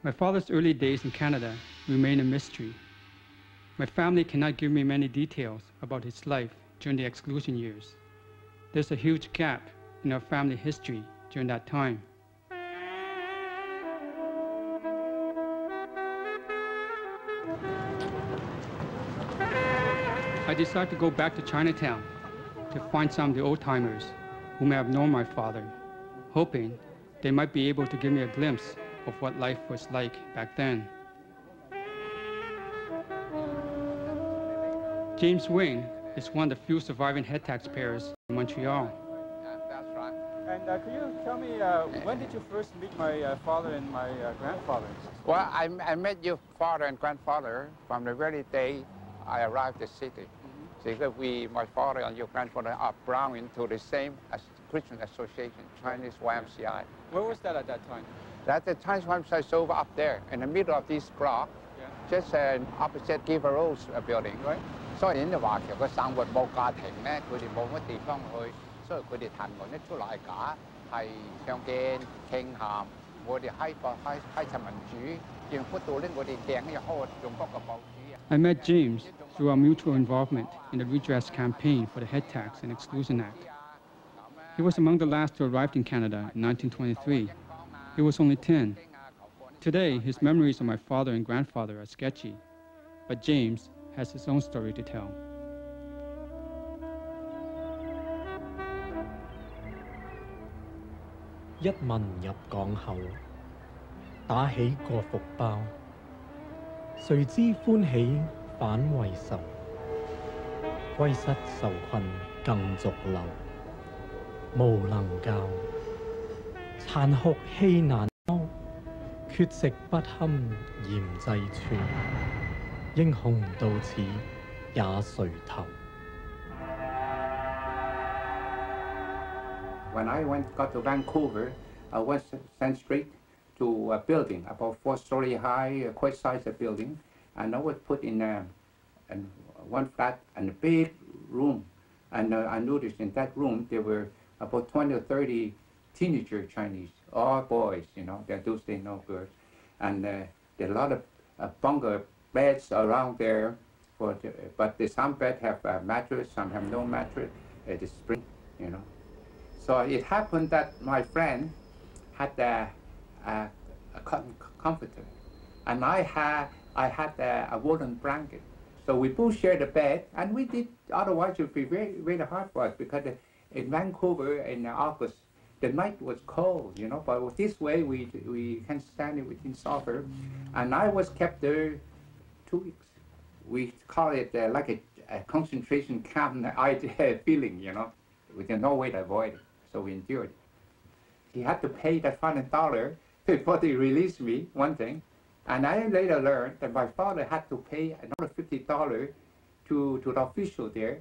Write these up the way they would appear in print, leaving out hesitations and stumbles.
My father's early days in Canada remain a mystery. My family cannot give me many details about his life during the exclusion years. There's a huge gap in our family history during that time. I decided to go back to Chinatown to find some of the old-timers who may have known my father, hoping they might be able to give me a glimpse of what life was like back then. James Wing is one of the few surviving head taxpayers in Montreal. That's right. And could you tell me, when did you first meet my father and my grandfather? Well, I met your father and grandfather from the very day I arrived at the city. Because my father and your grandfather are belonging into the same Christian Association, Chinese YMCI. Where was that at that time? That the Chinese YMCI is over up there, in the middle of this block, just opposite Giver Rose building. Right. 所以人哋話其實個生活冇家庭咧，佢哋冇乜地方去，所以佢哋談論一出嚟架係相見傾談，我哋開尋民主，政府到咧我哋訂一開用嗰個報紙。I met James through our mutual involvement in the redress campaign for the Head Tax and Exclusion Act. He was among the last to arrive in Canada in 1923. He was only 10. Today, his memories of my father and grandfather are sketchy, but James has his own story to tell. 一民入港後，打起個伏包，誰知歡喜反為仇，歸失受困更逐流，無能教，殘酷欺難歐，缺食不堪嚴濟處。英雄到此也垂頭。 When I got to Vancouver, I was sent straight to a building, about 4-story high, quite sized building, and I was put in one flat and a big room. And I noticed in that room there were about 20 or 30 teenager Chinese, all boys, you know, those days no girls, and there are a lot of bunker beds around there, but some beds have a mattress, some have no mattress, the spring, you know. So it happened that my friend had a cotton comforter, and I had a woolen blanket. So we both shared a bed, and we did. Otherwise, it would be very, very hard for us because in Vancouver in August, the night was cold, you know. But this way, we can stand it within suffer, and I was kept there 2 weeks. We call it like a concentration camp feeling, you know. We had no way to avoid it, so we endured it. He had to pay that $500 before they released me, one thing. And I later learned that my father had to pay another $50 to the official there.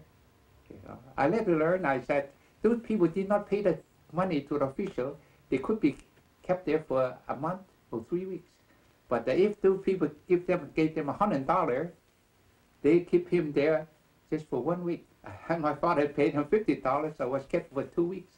You know. I later learned, I said, those people did not pay the money to the official. They could be kept there for a month or 3 weeks. But if those people gave them $100, they keep him there just for 1 week. And my father paid him $50, so I was kept for 2 weeks.